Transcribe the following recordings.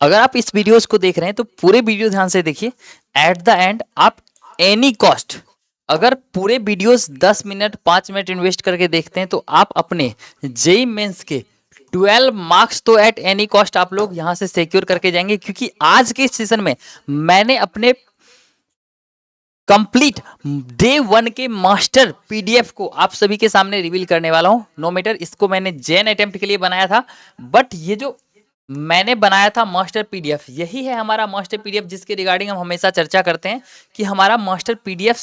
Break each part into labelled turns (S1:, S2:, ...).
S1: अगर आप इस वीडियोस को देख रहे हैं तो पूरे वीडियो ध्यान से देखिए। एट द एंड आप एनी कॉस्ट, अगर पूरे वीडियोस 10 मिनट 5 मिनट इन्वेस्ट करके देखते हैं तो आप अपने जेई मेंस के 12 मार्क्स तो एट एनी कॉस्ट आप लोग यहां से सिक्योर करके जाएंगे, क्योंकि आज के सेशन में मैंने अपने कंप्लीट डे 1 के मास्टर पीडीएफ को आप सभी के सामने रिवील करने वाला हूं। नो मैटर, इसको मैंने जेन अटेम्प्ट के लिए बनाया था, बट ये जो मैंने बनाया था मास्टर पीडीएफ, यही है हमारा मास्टर पीडीएफ जिसके रिगार्डिंग हम हमेशा चर्चा करते हैं कि हमारा मास्टर पीडीएफ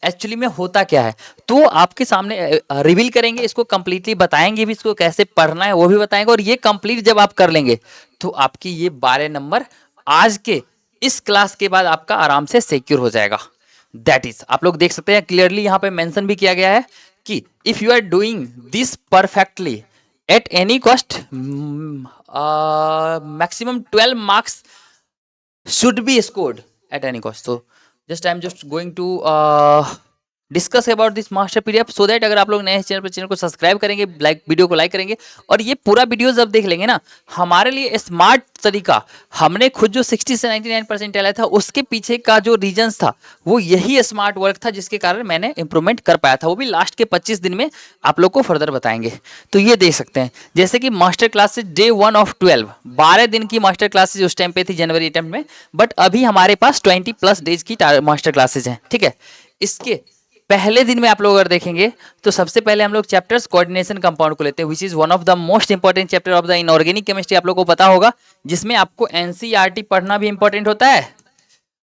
S1: एक्चुअली में होता क्या है। तो आपके सामने रिवील करेंगे, इसको कंप्लीटली बताएंगे भी, इसको कैसे पढ़ना है वो भी बताएंगे। और ये कंप्लीट जब आप कर लेंगे तो आपकी ये 12 नंबर आज के इस क्लास के बाद आपका आराम से सिक्योर हो जाएगा। दैट इज, आप लोग देख सकते हैं क्लियरली यहाँ पे मेंशन भी किया गया है कि if you are doing this perfectly at any cost maximum 12 marks should be scored at any cost. So just I'm just going to discuss about this master PDF, so that अगर आप लोग नए channel पर, channel को subscribe करेंगे, like video को like करेंगे और ये पूरा वीडियो जब देख लेंगे ना, हमारे लिए स्मार्ट तरीका, हमने खुद जो 60 से 99% लाया था उसके पीछे का जो रीजंस था वो यही स्मार्ट वर्क था जिसके कारण मैंने इंप्रूवमेंट कर पाया था। वो भी लास्ट के 25 दिन में आप लोग को फर्दर बताएंगे। तो ये देख सकते हैं जैसे कि मास्टर क्लासेज डे 1 ऑफ 12 दिन की मास्टर क्लासेज उस टाइम पे थी जनवरी अटेम्प्ट में, बट अभी हमारे पास 20+ डेज की मास्टर क्लासेज हैं। ठीक है, इसके पहले दिन में आप लोग अगर देखेंगे तो सबसे पहले हम लोग चैप्टर्स कोऑर्डिनेशन कंपाउंड को लेते हैं, which is one of the most important chapter of the inorganic chemistry. आप लोग को पता होगा जिसमें आपको एनसीईआरटी पढ़ना भी इंपॉर्टेंट होता है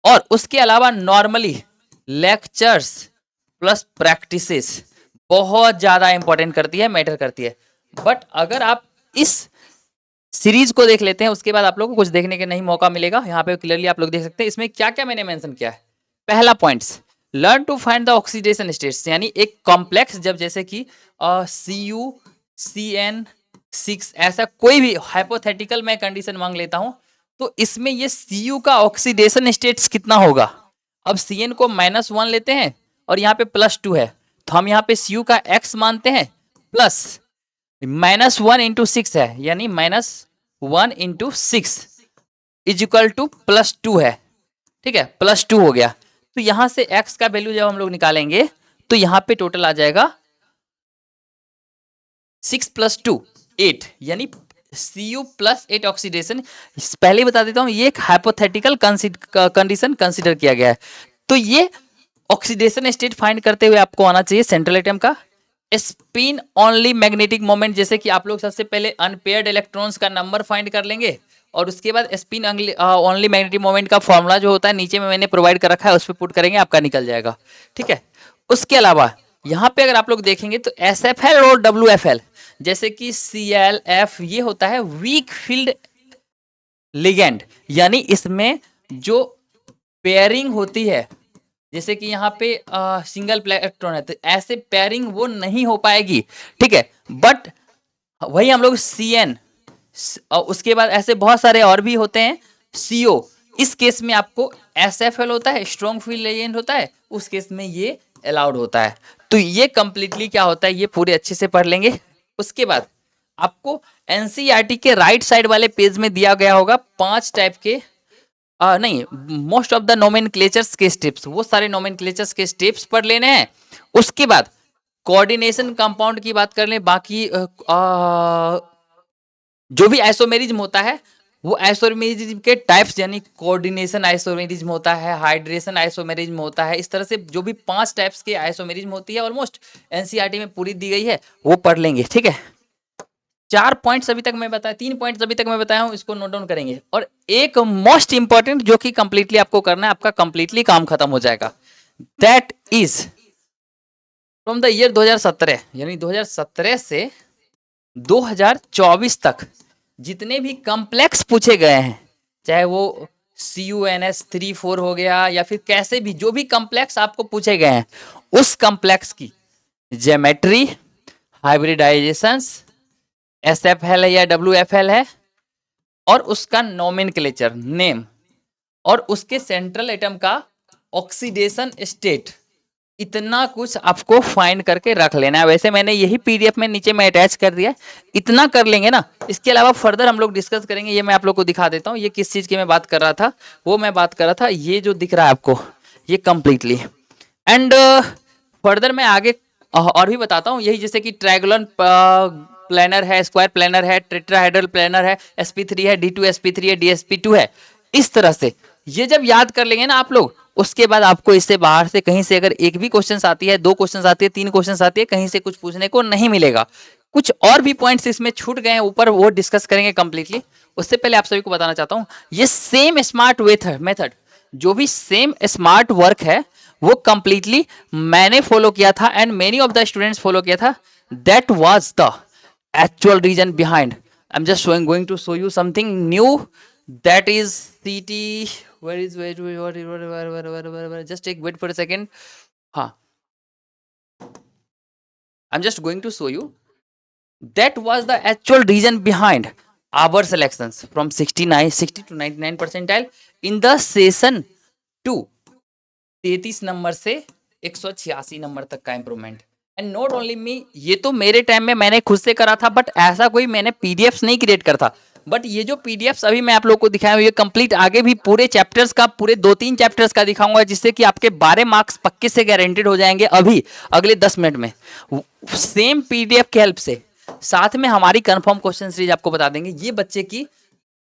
S1: और उसके अलावा नॉर्मली लेक्चर्स प्लस प्रैक्टिसेस बहुत ज्यादा इंपॉर्टेंट करती है, मैटर करती है। बट अगर आप इस सीरीज को देख लेते हैं उसके बाद आप लोग को कुछ देखने के नहीं मौका मिलेगा। यहाँ पे क्लियरली आप लोग देख सकते हैं इसमें क्या क्या मैंने मेंशन किया है। पहला points, learn to find the oxidation states, यानी एक कॉम्प्लेक्स जब जैसे कि CU CN6 ऐसा कोई भी हाइपोथेटिकल मैं कंडीशन मांग लेता हूं तो इसमें ये CU का ऑक्सीडेशन स्टेट्स कितना होगा। अब CN को -1 लेते हैं और यहाँ पे +2 है तो हम यहाँ पे CU का x मानते हैं, प्लस -1 इंटू 6 है, यानी -1 इंटू 6 इज इक्वल टू +2 है। ठीक है, +2 हो गया। तो यहां से x का वैल्यू जब हम लोग निकालेंगे तो यहाँ पे टोटल आ जाएगा 6 + 2 8, यानी Cu + 8 ऑक्सीडेशन। पहले बता देता हूं ये एक हाइपोथेटिकल कंडीशन कंसिडर किया गया है। तो ये ऑक्सीडेशन स्टेट फाइंड करते हुए आपको आना चाहिए सेंट्रल एटम का स्पिन ओनली मैग्नेटिक मोमेंट, जैसे कि आप लोग सबसे पहले अनपेयर्ड इलेक्ट्रॉन्स का नंबर फाइंड कर लेंगे और उसके बाद स्पिन ओनली मैग्नेटिक मोमेंट का फॉर्मूला जो होता है नीचे में मैंने प्रोवाइड कर रखा है उस पर पुट करेंगे, आपका निकल जाएगा। ठीक है, उसके अलावा यहाँ पे अगर आप लोग देखेंगे तो SFL और WFL, जैसे कि ClF ये होता है वीक फील्ड लिगेंड, यानी इसमें जो पेयरिंग होती है, जैसे कि यहाँ पे सिंगल इलेक्ट्रॉन है तो ऐसे पेयरिंग वो नहीं हो पाएगी। ठीक है, बट वही हम लोग CN उसके बाद ऐसे बहुत सारे और भी होते हैं CO, इस केस में आपको SFL होता है, स्ट्रॉन्ग फील्ड लिगेंड होता है, उस केस में ये अलाउड होता है। तो ये कंप्लीटली क्या होता है ये पूरे अच्छे से पढ़ लेंगे। उसके बाद आपको एनसीईआरटी के राइट साइड वाले पेज में दिया गया होगा 5 टाइप के नहीं, मोस्ट ऑफ द नोमेनक्लेचर्स के स्टेप्स, वो सारे नोमेनक्लेचर्स के स्टेप्स पढ़ लेने हैं। उसके बाद कोऑर्डिनेशन कंपाउंड की बात कर लें, बाकी जो भी आइसोमेरिज्म होता है वो आइसोमेरिज्म के टाइप्स, यानी कोऑर्डिनेशन आइसोमेरिज्म होता है, हाइड्रेशन आइसोमेरिज्म होता है, इस तरह से जो भी 5 टाइप्स के आइसोमेरिज्म होती है ऑलमोस्ट एनसीईआरटी में पूरी दी गई है वो पढ़ लेंगे। ठीक है, 4 पॉइंट्स अभी तक मैं बताया, 3 पॉइंट्स अभी तक मैं बताया हूं, इसको नोट डाउन करेंगे। और एक मोस्ट इंपॉर्टेंट जो कि कंप्लीटली आपको करना है, आपका कंप्लीटली काम खत्म हो जाएगा, that is from the year 2017, यानी 2017 से 2024 तक जितने भी कॉम्प्लेक्स पूछे गए हैं, चाहे वो CuNS3 4 हो गया या फिर कैसे भी जो भी कॉम्प्लेक्स आपको पूछे गए हैं, उस कॉम्प्लेक्स की ज्योमेट्री, हाइब्रिडाइजेशंस, SFL है या WFL है, और उसका नोमेनक्लेचर नेम, और उसके सेंट्रल एटम का ऑक्सीडेशन स्टेट, इतना कुछ आपको फाइंड करके रख लेना है। वैसे मैंने यही पीडीएफ में नीचे में अटैच कर दिया है, इतना कर लेंगे ना। इसके अलावा फर्दर हम लोग डिस्कस करेंगे। ये मैं आप लोग को दिखा देता हूँ, ये किस चीज की मैं बात कर रहा था। वो मैं बात कर रहा था ये जो दिख रहा है आपको, ये कंप्लीटली। एंड फर्दर मैं आगे और भी बताता हूँ। यही जैसे कि ट्रायंगुलर प्लानर है, स्क्वायर प्लानर है, टेट्राहेड्रल प्लानर है, sp3 है, d2 sp3 है, dsp2 है। इस तरह से ये जब याद कर लेंगे ना आप लोग, उसके बाद आपको इससे बाहर से कहीं से अगर एक भी क्वेश्चन आती है, 2 क्वेश्चन आती है, 3 क्वेश्चन आती है, कहीं से कुछ पूछने को नहीं मिलेगा। कुछ और भी पॉइंट्स इसमें छूट गए हैं ऊपर, वो डिस्कस करेंगे कंप्लीटली। उससे पहले आप सभी को बताना चाहता हूँ, ये सेम स्मार्ट मेथड, जो भी सेम स्मार्ट वर्क है, वो कंप्लीटली मैंने फॉलो किया था and many of the students follow किया था। That was the actual reason behind. I'm just going to show you something new, that is CT. Where is where, just take wait for a second. हाँ, I'm just going to show you that was the actual reason behind our selections from 60 to 99 percentile in the session 2, 33 number से 186 number तक का improvement. And not only me, ये तो मेरे time में मैंने खुद से करा था, बट ऐसा कोई मैंने पीडीएफ नहीं क्रिएट करता। बट ये जो पीडीएफ अभी मैं आप लोग को दिखाया हूँ, ये कंप्लीट आगे भी पूरे चैप्टर्स का, पूरे 2-3 चैप्टर्स का दिखाऊंगा, जिससे कि आपके 12 मार्क्स पक्के से गारंटेड हो जाएंगे अभी अगले 10 मिनट में, सेम पीडीएफ के हेल्प से। साथ में हमारी कंफर्म क्वेश्चन सीरीज आपको बता देंगे। ये बच्चे की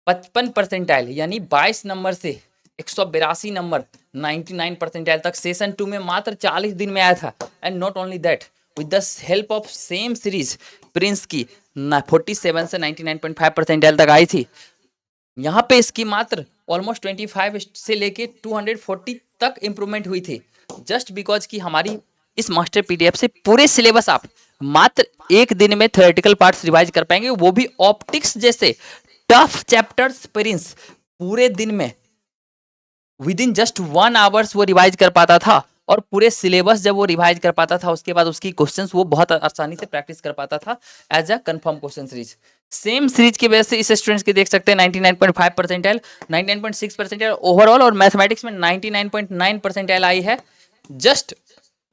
S1: 55 परसेंटाइल यानी 22 नंबर से 182 नंबर 99 परसेंटाइल तक सेशन 2 में मात्र 40 दिन में आया था। And not only that, with the help of same series Prince की 47 से 99.5 परसेंटाइल तक आई थी। यहाँ पे इसकी मात्र ऑलमोस्ट 25 से लेके 240 तक इंप्रूवमेंट हुई थी, जस्ट बिकॉज कि हमारी इस मास्टर पीडीएफ से पूरे सिलेबस आप मात्र एक दिन में थ्योरेटिकल पार्ट्स रिवाइज कर पाएंगे, वो भी ऑप्टिक्स जैसे टफ चैप्टर्स। प्रिंस पूरे दिन में विद इन जस्ट 1 आवर्स वो रिवाइज कर पाता था, और पूरे सिलेबस जब वो रिवाइज कर पाता था, उसके बाद उसकी क्वेश्चंस वो बहुत आसानी से प्रैक्टिस कर पाता था as a confirm question series. Same series की वजह से इस स्टूडेंट्स की देख सकते हैं 99.5 परसेंटाइल, 99.6 परसेंटाइल ओवरऑल, और मैथमेटिक्स में 99.9 परसेंटाइल आई है, जस्ट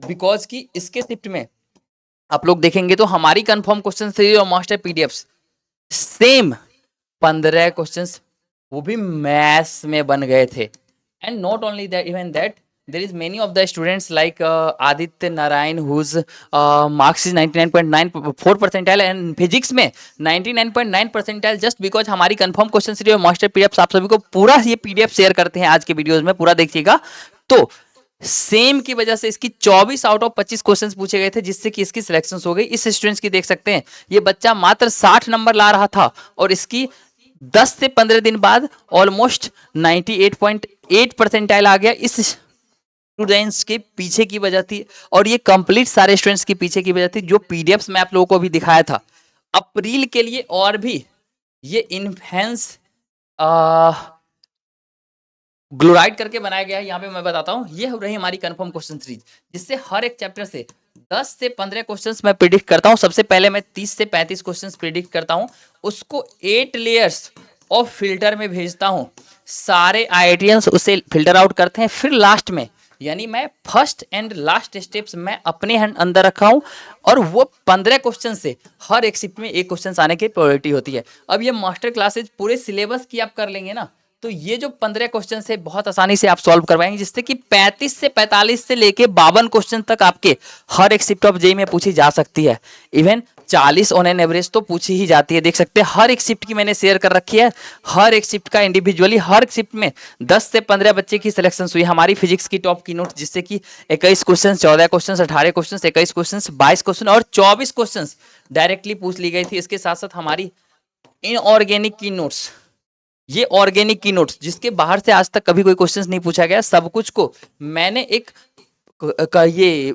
S1: बिकॉज की इसके शिफ्ट में आप लोग देखेंगे तो हमारी कंफर्म क्वेश्चन सीरीज और मास्टर पीडीएफ सेम 15 क्वेश्चंस वो भी मैथ्स में बन गए थे। And not only that, even that there is many of the students like Aditya Narayan whose marks is 99.94 percentile and physics में 99.9 percentile, just because हमारी confirm question series और master PDF आप सभी को पूरा ये पीडीएफ शेयर करते हैं आज के वीडियोस में, पूरा देखिएगा। तो सेम की वजह से इसकी 24 आउट ऑफ 25 क्वेश्चंस पूछे गए थे, जिससे कि इसकी सिलेक्शन हो गई। इस स्टूडेंट्स की देख सकते हैं, ये बच्चा मात्र 60 नंबर ला रहा था और इसकी 10 से 15 दिन बाद ऑलमोस्ट 98.8 परसेंटाइल आ गया। इस स्टूडेंट्स के पीछे की वजह थी, और ये कंप्लीट सारे स्टूडेंट्स के पीछे की वजह थी जो पीडीएफ्स में आप लोगों को अभी दिखाया था। अप्रैल के लिए और भी ये इन्हेंस ग्लोराइड करके बनाया गया है। यहाँ पे मैं बताता हूँ, ये हो रही हमारी कंफर्म क्वेश्चन सीरीज, जिससे हर एक चैप्टर से 10 से 15 क्वेश्चंस मैं प्रिडिक्ट करता हूँ। सबसे पहले मैं 30 से 35 क्वेश्चंस प्रिडिक्ट करता हूँ, उसको 8 लेयर्स ऑफ फिल्टर में भेजता हूँ, सारे आईआईटीएंस उसे फिल्टर आउट करते हैं, फिर लास्ट में, यानी मैं फर्स्ट एंड लास्ट स्टेप्स मैं अपने अंदर रखा हूं, और वो 15 क्वेश्चन से हर एक शिफ्ट में एक क्वेश्चन आने की प्रोबेबिलिटी होती है। अब ये मास्टर क्लासेज पूरे सिलेबस की आप कर लेंगे ना, तो ये जो 15 क्वेश्चन से बहुत आसानी से आप सॉल्व करवाएंगे, जिससे कि 35 से 45 से लेके 52 क्वेश्चन तक आपके हर एक शिफ्ट ऑफ जेई में पूछी जा सकती है। इवन 40 ऑन एन एवरेज तो पूछी ही जाती है। देख सकते हैं हर एक शिफ्ट की मैंने शेयर कर रखी है, हर एक शिफ्ट का इंडिविजुअली, हर शिफ्ट में 10 से 15 बच्चे की सिलेक्शन हुई। हमारी फिजिक्स की टॉप की नोट, जिससे कि 21 question, 14 question, 18 question, 21 question, 22 question और 24 क्वेश्चन डायरेक्टली पूछ ली गई थी। इसके साथ साथ हमारी इनऑर्गेनिक की नोट्स, ये ऑर्गेनिक की नोट्स जिसके बाहर से आज तक कभी कोई क्वेश्चंस नहीं पूछा गया, सब कुछ को मैंने एक ये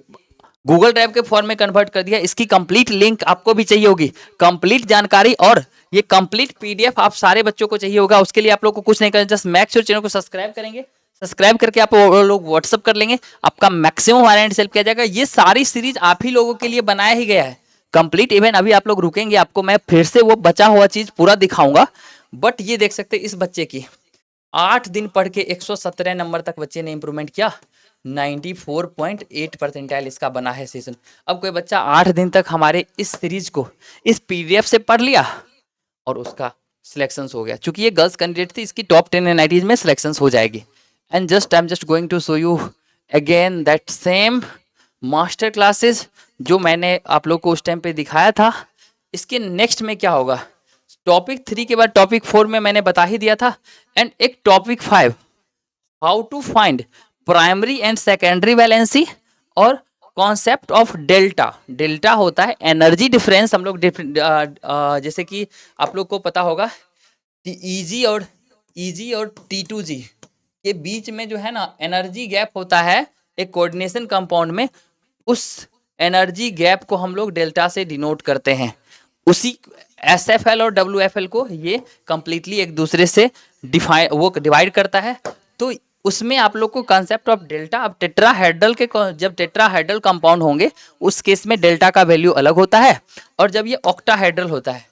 S1: गूगल ड्राइव के फॉर्म में कन्वर्ट कर दिया। इसकी कंप्लीट लिंक आपको भी चाहिए होगी, कंप्लीट जानकारी और ये कंप्लीट पीडीएफ आप सारे बच्चों को चाहिए होगा। उसके लिए आप लोग को कुछ नहीं करना, जस्ट मैक्स चैनल को सब्सक्राइब करेंगे, सब्सक्राइब करके आप लोग व्हाट्सअप कर लेंगे, आपका मैक्सिमम वारंट सेल किया जाएगा। ये सारी सीरीज आप ही लोगों के लिए बनाया ही गया है कंप्लीट। इवन अभी आप लोग रुकेंगे, आपको मैं फिर से वो बचा हुआ चीज पूरा दिखाऊंगा। बट ये देख सकते हैं इस बच्चे की 8 दिन पढ़ के 117 नंबर तक बच्चे ने इंप्रूवमेंट किया। 94.8 परसेंटाइल इसका बना है सेशन। अब कोई बच्चा 8 दिन तक हमारे इस सीरीज को इस पीडीएफ से पढ़ लिया और उसका सिलेक्शन हो गया, क्योंकि ये गर्ल्स कैंडिडेट थी, इसकी टॉप 10 एनआईटीज में सिलेक्शन हो जाएगी। And I am just going to show you again that same master classes जो मैंने आप लोग को उस टाइम पे दिखाया था। इसके नेक्स्ट में क्या होगा, टॉपिक 3 के बाद टॉपिक 4 में मैंने बता ही दिया था, एंड एक topic 5 how to find primary and secondary valency और कॉन्सेप्ट ऑफ डेल्टा। डेल्टा होता है एनर्जी डिफरेंस, हम लोग जैसे कि आप लोग को पता होगा कि ईजी और T2G के बीच में जो है ना एनर्जी गैप होता है एक कोऑर्डिनेशन कंपाउंड में, उस एनर्जी गैप को हम लोग डेल्टा से डिनोट करते हैं। उसी SFL और WFL को ये कंप्लीटली एक दूसरे से डिवाइड करता है। तो उसमें आप लोग को कंसेप्ट ऑफ डेल्टा, अब टेट्राहेड्रल के जब टेट्राहेड्रल कंपाउंड होंगे उस केस में डेल्टा का वैल्यू अलग होता है, और जब ये ऑक्टाहेड्रल होता है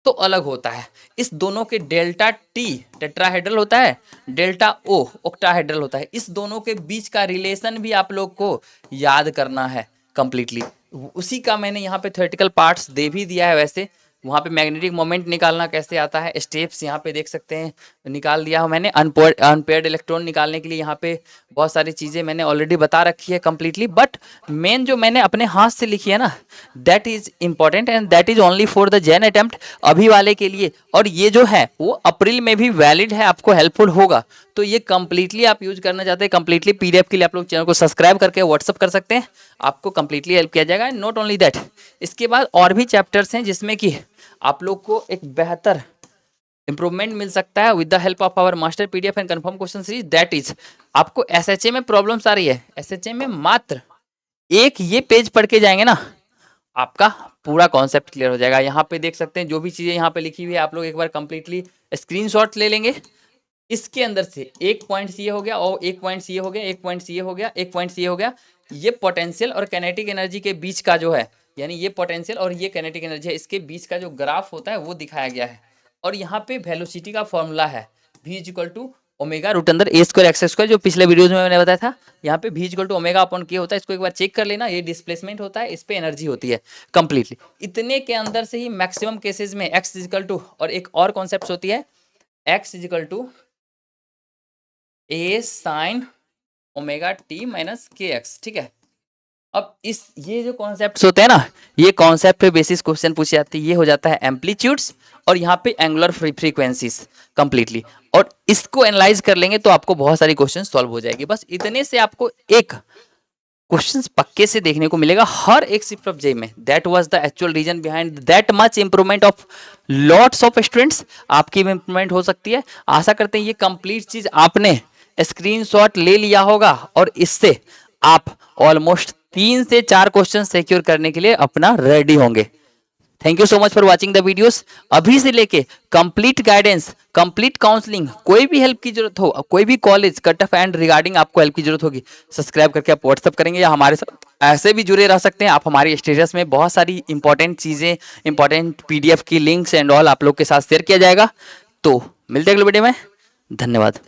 S1: तो अलग होता है। इस दोनों के डेल्टा T टेट्राहेड्रल होता है, डेल्टा O ऑक्टाहेड्रल होता है, इस दोनों के बीच का रिलेशन भी आप लोग को याद करना है कंप्लीटली। उसी का मैंने यहाँ पे थ्योरेटिकल पार्ट्स दे भी दिया है। वैसे वहाँ पे मैग्नेटिक मोमेंट निकालना कैसे आता है, स्टेप्स यहाँ पे देख सकते हैं निकाल दिया है मैंने। अनपेयर्ड इलेक्ट्रॉन निकालने के लिए यहाँ पे बहुत सारी चीज़ें मैंने ऑलरेडी बता रखी है कंप्लीटली, बट मेन जो मैंने अपने हाथ से लिखी है ना, that is important and that is only for the Jan attempt अभी वाले के लिए। और ये जो है वो अप्रैल में भी वैलिड है, आपको हेल्पफुल होगा। तो ये कंप्लीटली आप यूज करना चाहते हैं कंप्लीटली पीडीएफ के लिए, आप लोग चैनल को सब्सक्राइब करके व्हाट्सअप कर सकते हैं, आपको कंप्लीटली हेल्प किया जाएगा। नॉट ओनली दैट, इसके बाद और भी चैप्टर्स हैं जिसमें कि आप लोग को एक बेहतर इंप्रूवमेंट मिल सकता है with the help of our master PDF and confirm question series. That is आपको एसएचए में प्रॉब्लम्स आ रही है, एसएचए में मात्र एक ये पेज पढ़ के जाएंगे ना, आपका पूरा कॉन्सेप्ट क्लियर हो जाएगा। यहाँ पे देख सकते हैं जो भी चीजें यहाँ पे लिखी हुई है, आप लोग एक बार कंप्लीटली स्क्रीनशॉट ले लेंगे। इसके अंदर से एक पॉइंट ये हो गया, और एक पॉइंट ये हो गया, एक पॉइंट ये हो गया, एक पॉइंट ये हो गया। ये पोटेंशियल और कैनेटिक एनर्जी के बीच का जो है, यानी ये पोटेंशियल और ये कैनेटिक एनर्जी है, इसके बीच का जो ग्राफ होता है वो दिखाया गया है। और यहाँ पे वेलोसिटी का फॉर्मूला है v equal to omega root अंदर ए स्क्वायर एक्स स्क्वायर, जो पिछले वीडियोज में मैंने बताया था। यहाँ पे v equal to omega upon K होता है, इसको एक बार चेक कर लेना। ये डिस्प्लेसमेंट होता है, इस पे एनर्जी होती है कंप्लीटली। इतने के अंदर से ही मैक्सिमम केसेस में x इक्वल टू, और एक और कॉन्सेप्ट होती है x equal to a sine omega t minus K X, ठीक है। अब ये जो कॉन्सेप्ट्स होते हैं ना, ये कॉन्सेप्ट पे बेसिस क्वेश्चन पूछे जाते हैं। ये हो जाता है एम्पलीट्यूड्स और यहाँ पे एंगुलर फ्रीक्वेंसीज कंप्लीटली, और इसको एनालाइज कर लेंगे तो आपको बहुत सारी क्वेश्चन सॉल्व हो जाएगी। बस इतने से आपको एक क्वेश्चंस पक्के से देखने को मिलेगा हर एक शिफ्ट ऑफ जे में। That was the actual reason behind that much improvement of lots of students. आपकी भी इंप्रूवमेंट हो सकती है। आशा करते हैं ये कंप्लीट चीज आपने स्क्रीनशॉट ले लिया होगा, और इससे आप ऑलमोस्ट 3 से 4 क्वेश्चन सिक्योर करने के लिए अपना रेडी होंगे। Thank you so much for watching the videos. अभी से लेके कंप्लीट गाइडेंस, कंप्लीट काउंसलिंग, कोई भी हेल्प की जरूरत हो, कोई भी college cut off and regarding आपको हेल्प की जरूरत होगी, सब्सक्राइब करके आप व्हाट्सअप करेंगे या हमारे साथ ऐसे भी जुड़े रह सकते हैं। आप हमारी स्टेटस में बहुत सारी इंपॉर्टेंट चीजें, इंपॉर्टेंट पीडीएफ की लिंक्स एंड ऑल आप लोग के साथ शेयर किया जाएगा। तो मिलते हैं अगले वीडियो में, धन्यवाद।